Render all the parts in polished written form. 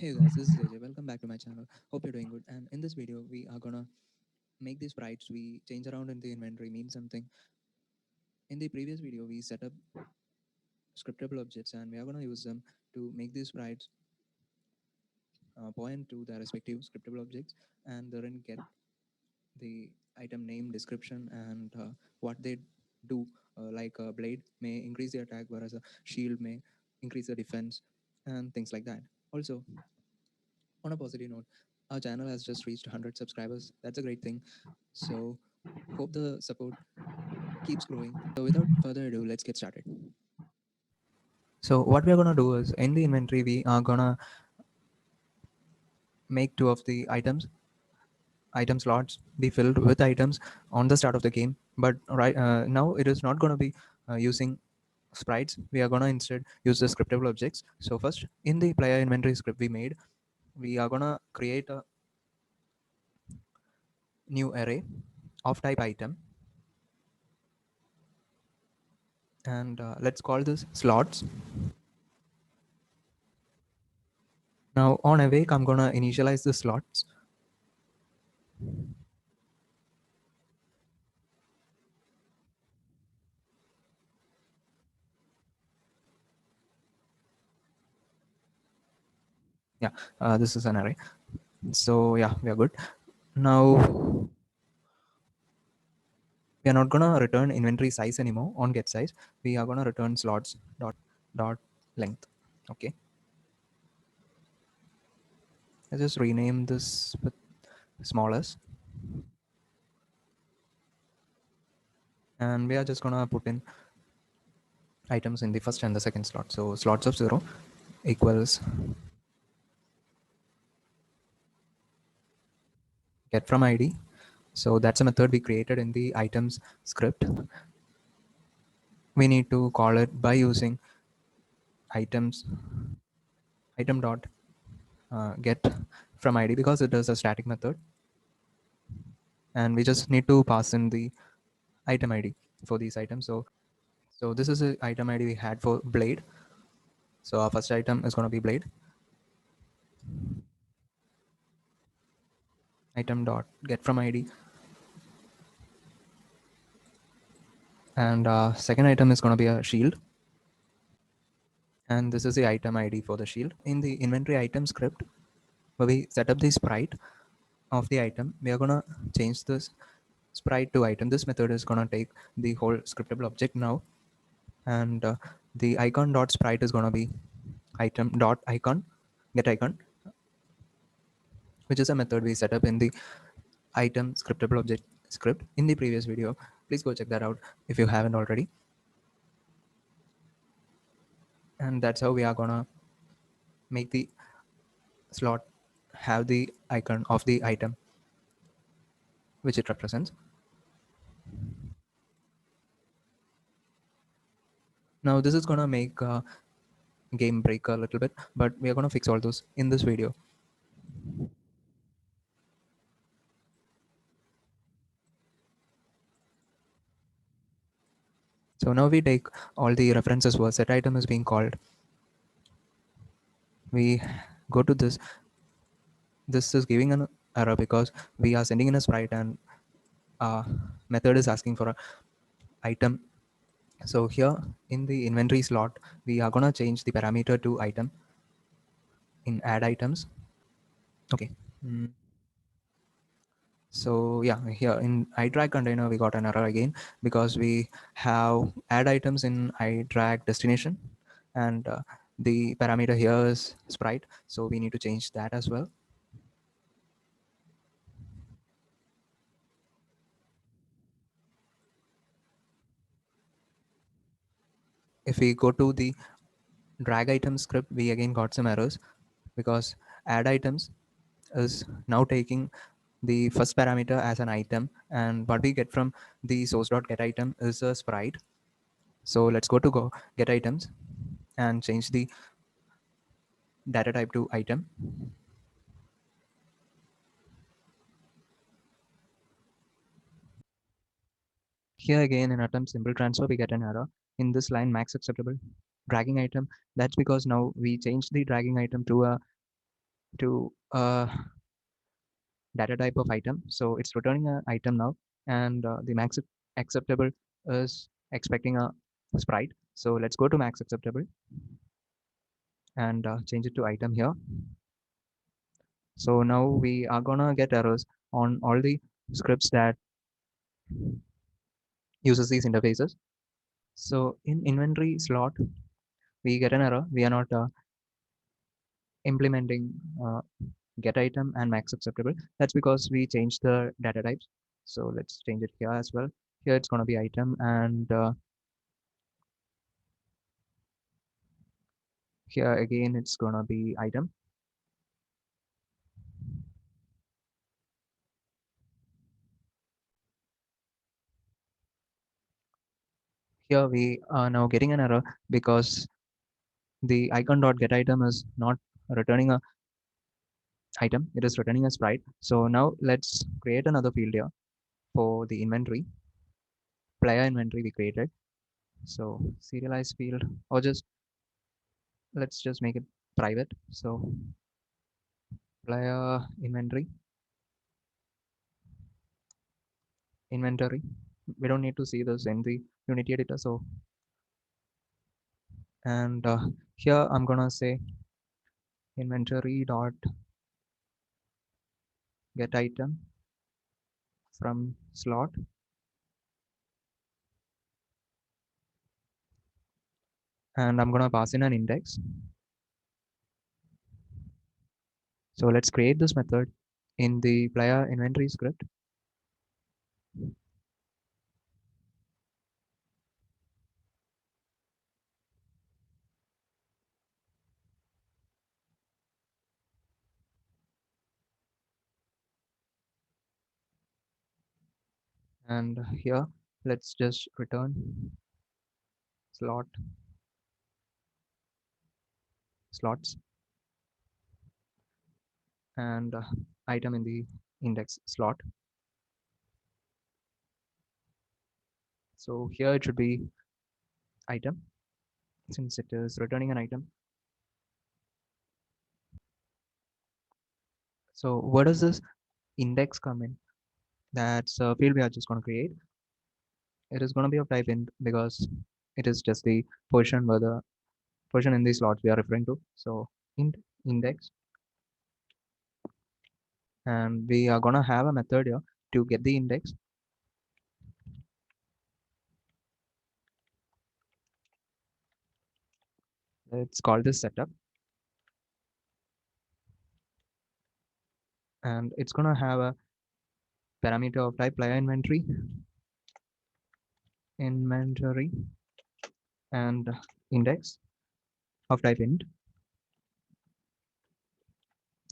Hey guys, this is AJ. Welcome back to my channel. Hope you're doing good. And in this video, we are gonna make these sprites we change around in the inventory mean something. In the previous video, we set up scriptable objects and we are gonna use them to make these sprites point to their respective scriptable objects and then get the item name, description, and what they do. Like a blade may increase the attack, whereas a shield may increase the defense, and things like that. Also, on a positive note, our channel has just reached 100 subscribers. That's a great thing. So, hope the support keeps growing. So, without further ado, let's get started. So, what we are gonna do is in the inventory, we are gonna make two of the item slots be filled with items on the start of the game. But right now, it is not gonna be using sprites. We are gonna instead use the scriptable objects. So, first, in the player inventory script we made, we are gonna create a new array of type item, and let's call this slots. Now on awake, I'm gonna initialize the slots. Yeah, this is an array. So yeah, we are good. Now we are not gonna return inventory size anymore on get size. We are gonna return slots dot length. Okay, let's just rename this with smallest, and we are just gonna put in items in the first and the second slot. So slots of 0 equals get from id. So that's a method we created in the items script. We need to call it by using items item dot get from id because it is a static method, and we just need to pass in the item id for these items. So this is the item id we had for blade. So our first item is going to be blade. Item dot get from id, and second item is going to be a shield, and this is the item id for the shield. In the inventory item script where we set up the sprite of the item, we are going to change this sprite to item. This method is going to take the whole scriptable object now, and the icon dot sprite is going to be item dot icon get icon, which is a method we set up in the item scriptable object script in the previous video. Please go check that out if you haven't already. And that's how we are gonna make the slot have the icon of the item which it represents. Now this is gonna make game break a little bit, but we are gonna fix all those in this video. So now we take all the references where set item is being called. We go to this. This is giving an error because we are sending in a sprite and method is asking for a item. So here in the inventory slot, we are gonna change the parameter to item in add items. Okay. So yeah, here in iDrag container, we got an error again because we have add items in iDrag destination, and the parameter here is sprite. So we need to change that as well. If we go to the drag item script, we again got some errors because add items is now taking the first parameter as an item, and what we get from the source.get item is a sprite. So let's go get items and change the data type to item. Here again in attempt simple transfer, we get an error. In this line, max acceptable dragging item. That's because now we changed the dragging item to a to data type of item. So it's returning an item now, and the max acceptable is expecting a sprite. So let's go to max acceptable and change it to item here. So now we are gonna get errors on all the scripts that uses these interfaces. So in inventory slot, we get an error. We are not implementing uh, get item and max acceptable. That's because we changed the data types. So let's change it here as well. Here it's going to be item, and here again it's going to be item. Here we are now getting an error because the icon.get item is not returning a item, it is returning a sprite. So now let's create another field here for the inventory, player inventory we created. So serialize field, or just let's just make it private. So player inventory. We don't need to see this in the Unity editor. So, and here I'm gonna say inventory dot get item from slot, and I'm gonna pass in an index. So let's create this method in the player inventory script. And here let's just return slots and item in the index slot. So here it should be item, since it is returning an item. So where does this index come in? That's a field we are just going to create. It is going to be of type int because it is just the position where the position in the slots we are referring to. So int index, and we are going to have a method here to get the index. Let's call this setup, and it's going to have a parameter of type player inventory and index of type int.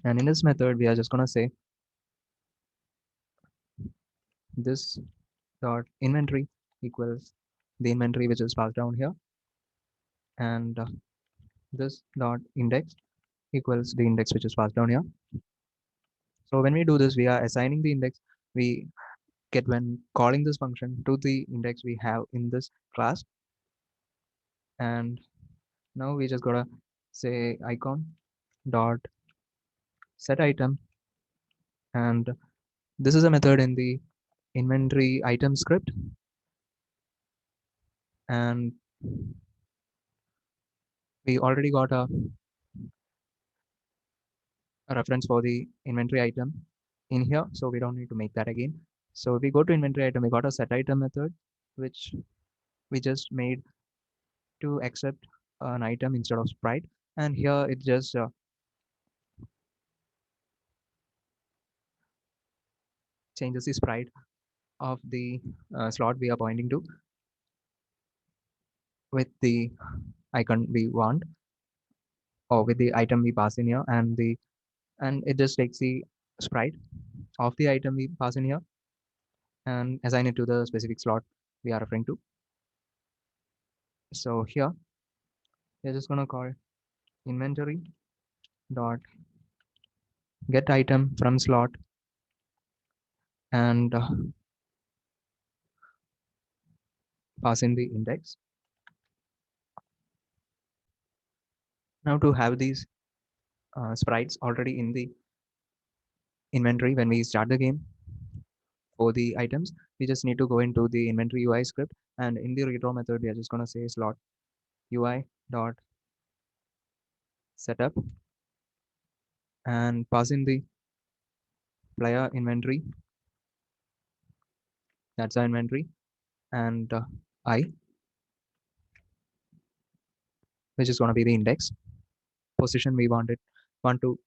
And in this method we are just going to say this dot inventory equals the inventory which is passed down here, and this dot index equals the index which is passed down here. So when we do this, we are assigning the index we get when calling this function to the index we have in this class. And now we just gotta say icon dot set item, and this is a method in the inventory item script, and we already got a reference for the inventory item in here, so we don't need to make that again. So if we go to inventory item, we got a set item method which we just made to accept an item instead of sprite, and here it just changes the sprite of the slot we are pointing to with the icon we want, or with the item we pass in here, and it just takes the sprite of the item we pass in here and assign it to the specific slot we are referring to. So here we're just going to call inventory dot get item from slot, and pass in the index. Now to have these sprites already in the inventory when we start the game for the items. We just need to go into the inventory UI script, and in the redraw method, we are just going to say slot UI dot setup and pass in the player inventory. That's our inventory, and I, which is going to be the index position we want to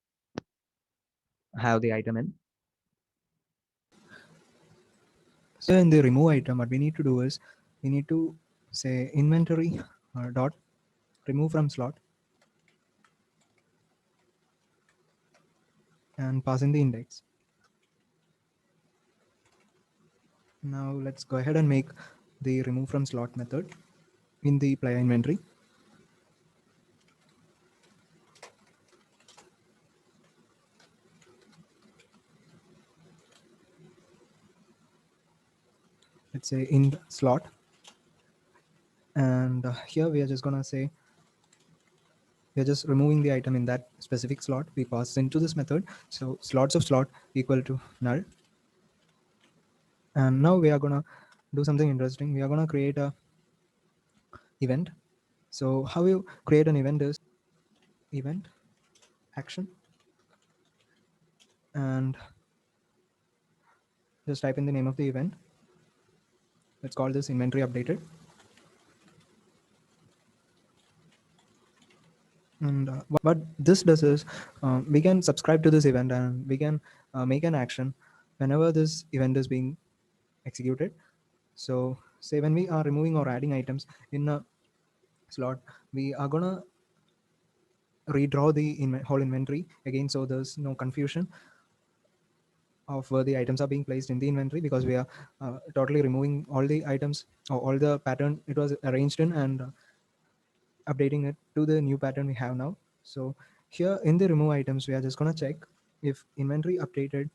have the item in. So in the remove item, what we need to do is we need to say inventory dot remove from slot and pass in the index. Now let's go ahead and make the remove from slot method in the player inventory. Let's say in slot, and here we are just gonna say we are just removing the item in that specific slot. We pass into this method, so slots of slot equal to null. And now we are gonna do something interesting. We are gonna create a event. So how you create an event is event action, and just type in the name of the event. Let's call this inventory updated. And what this does is we can subscribe to this event and we can make an action whenever this event is being executed. So say when we are removing or adding items in a slot, we are gonna redraw the whole inventory again, so there's no confusion of where the items are being placed in the inventory, because we are totally removing all the items or all the pattern it was arranged in, and updating it to the new pattern we have now. So here in the remove items, we are just going to check if inventory updated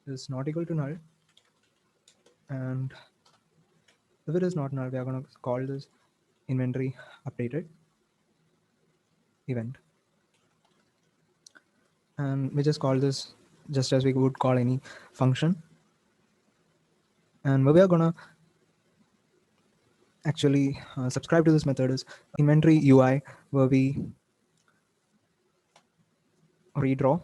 is not equal to null, and if it is not null, we are going to call this inventory updated event, and we just call this just as we would call any function. And we are going to actually subscribe to this method is inventory UI, where we redraw.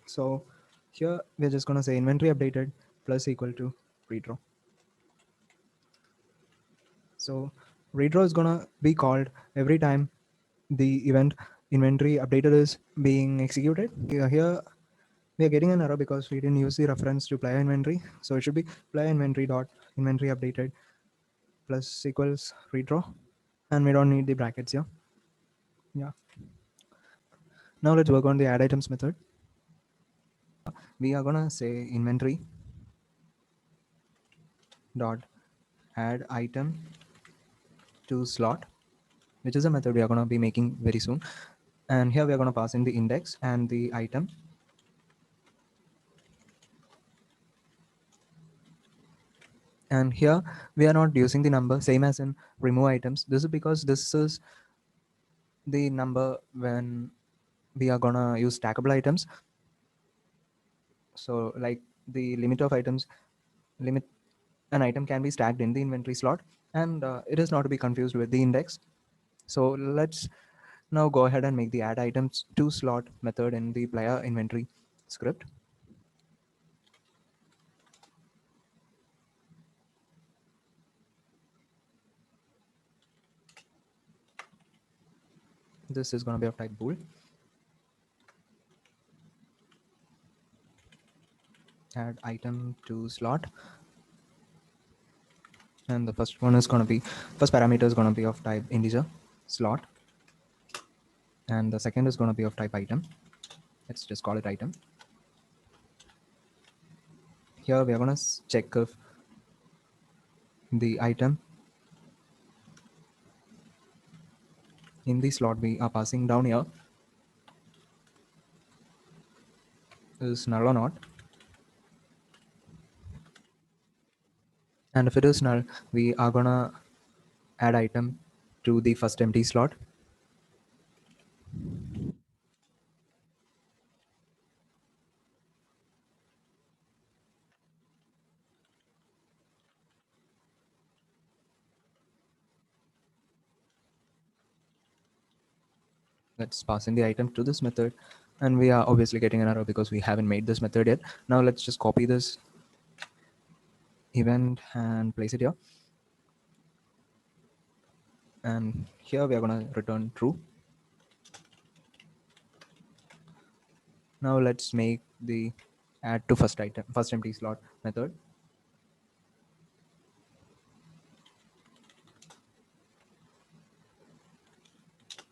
So here we're just going to say inventory updated plus equal to redraw. So redraw is going to be called every time the event inventory updated is being executed. Here we are getting an error because we didn't use the reference to player inventory. So it should be player inventory dot inventory updated plus equals redraw, and we don't need the brackets here. Yeah. Now let's work on the add items method. We are gonna say inventory dot add item to slot, which is a method we are gonna be making very soon. And here we are gonna pass in the index and the item. And here we are not using the number same as in remove items. This is because this is the number when we are gonna use stackable items. So like the limit of items, limit an item can be stacked in the inventory slot, and it is not to be confused with the index. So let's now go ahead and make the add items to slot method in the player inventory script. This is going to be of type bool. Add item to slot, and the first one is going to be, first parameter is going to be of type integer slot, and the second is going to be of type item. Let's just call it item. Here we are going to check if the item in the slot we are passing down here is null or not. And if it is null, we are gonna add item to the first empty slot. Let's pass in the item to this method, and we are obviously getting an error because we haven't made this method yet. Now let's just copy this event and place it here, and here we are going to return true. Now let's make the add to first item, first empty slot method.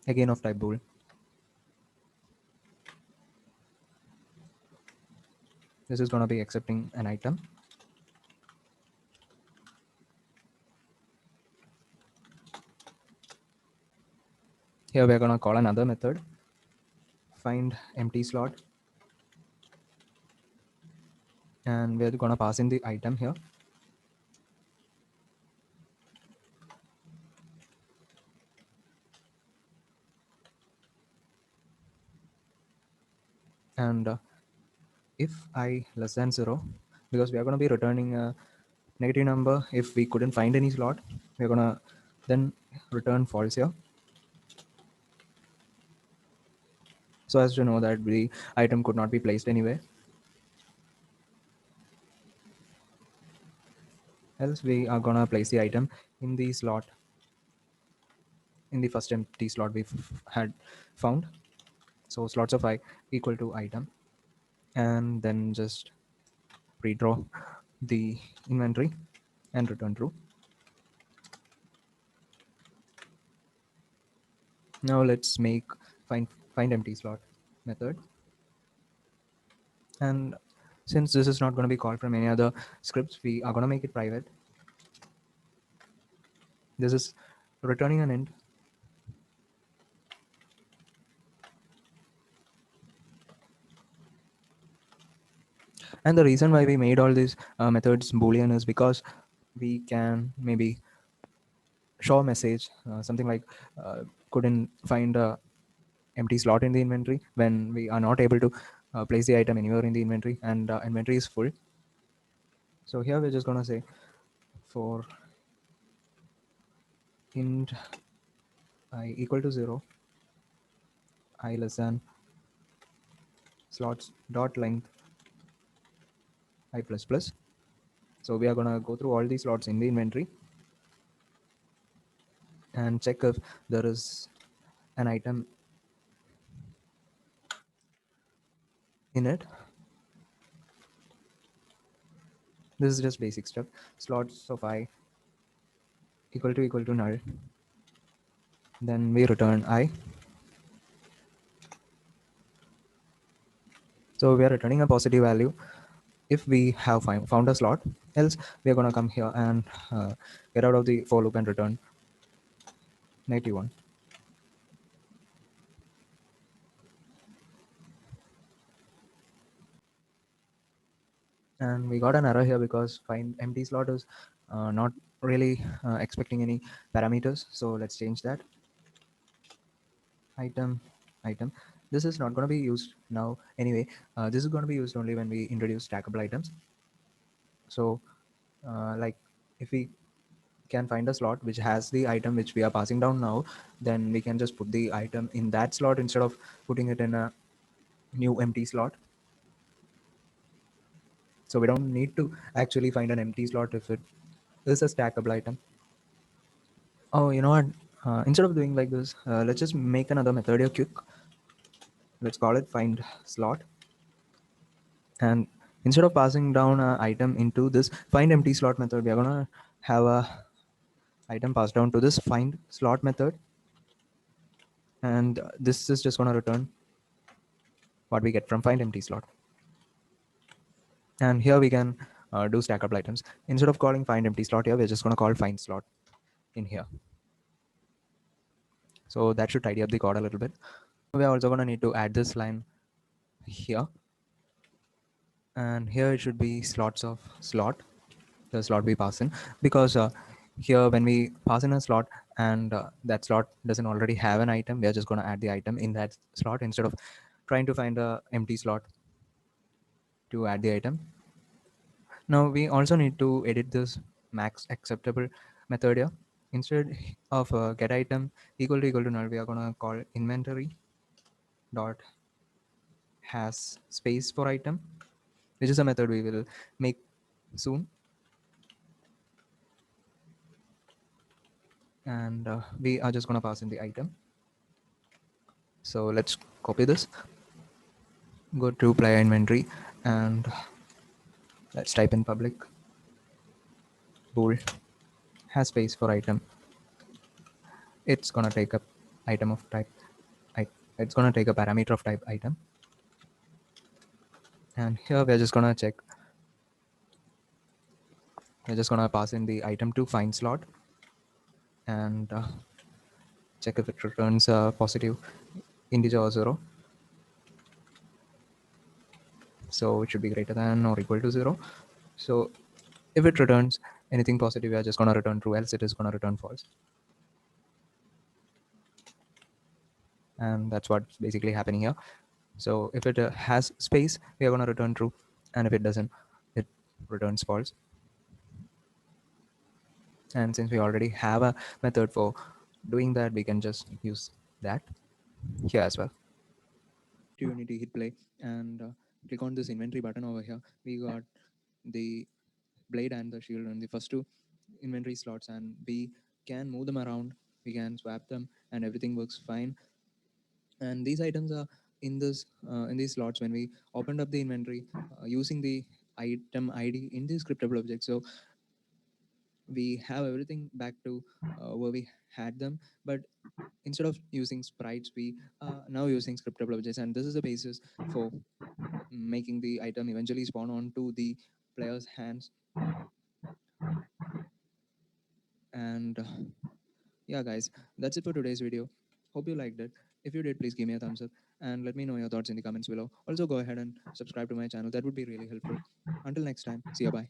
Again of type bool. This is going to be accepting an item. Here we are going to call another method, find empty slot, and we're going to pass in the item here. And if I less than 0, because we are going to be returning a negative number if we couldn't find any slot, we're going to then return false here, so as to know that the item could not be placed anywhere. Else we are going to place the item in the slot, in the first empty slot we had found. So slots of I equal to item, and then just redraw the inventory and return true. Now let's make find empty slot method, and since this is not going to be called from any other scripts, we are going to make it private. This is returning an int, and the reason why we made all these methods boolean is because we can maybe show a message, something like couldn't find a empty slot in the inventory when we are not able to place the item anywhere in the inventory, and inventory is full. So here we're just going to say for int I equal to 0, I less than slots dot length I plus plus. So we are going to go through all these slots in the inventory and check if there is an item in it. This is just basic stuff. Slots of I equal to null. Then we return I. So we are returning a positive value if we have found a slot. Else we are going to come here and get out of the for loop and return -1. And we got an error here because find empty slot is not really expecting any parameters. So let's change that. Item. This is not going to be used now anyway. This is going to be used only when we introduce stackable items. So like if we can find a slot which has the item which we are passing down now, then we can just put the item in that slot instead of putting it in a new empty slot. So we don't need to actually find an empty slot if it is a stackable item. Oh, you know what? Instead of doing like this, let's just make another method here quick. Let's call it find slot. And instead of passing down an item into this find empty slot method, we are going to have a item passed down to this find slot method. And this is just going to return what we get from find empty slot. And here we can do stackable items. Instead of calling find empty slot here, we're just going to call find slot in here. So that should tidy up the code a little bit. We're also going to need to add this line here. And here it should be slots of slot, the slot we pass in, because here when we pass in a slot and that slot doesn't already have an item, we are just going to add the item in that slot instead of trying to find a empty slot to add the item. Now we also need to edit this max acceptable method here. Instead of get item equal to null, we are going to call inventory dot has space for item, which is a method we will make soon. And we are just going to pass in the item. So let's copy this, go to player inventory, and let's type in public bool has space for item. It's going to take a item of type it's going to take a parameter of type item. And here we're just going to pass in the item to find slot, and check if it returns a positive integer or 0. So it should be greater than or equal to 0. So if it returns anything positive, we are just going to return true, else it is going to return false. And that's what's basically happening here. So if it has space, we are going to return true, and if it doesn't, it returns false. And since we already have a method for doing that, we can just use that here as well. Go to Unity, hit play, and click on this inventory button over here. We got the blade and the shield in the first two inventory slots, and we can move them around, we can swap them, and everything works fine. And these items are in these slots when we opened up the inventory using the item ID in the scriptable object. So we have everything back to where we had them, but instead of using sprites, we are now using scriptable objects, and this is the basis for making the item eventually spawn onto the player's hands. And yeah, guys, that's it for today's video. Hope you liked it. If you did, please give me a thumbs up and let me know your thoughts in the comments below. Also, go ahead and subscribe to my channel. That would be really helpful. Until next time, see you. Bye.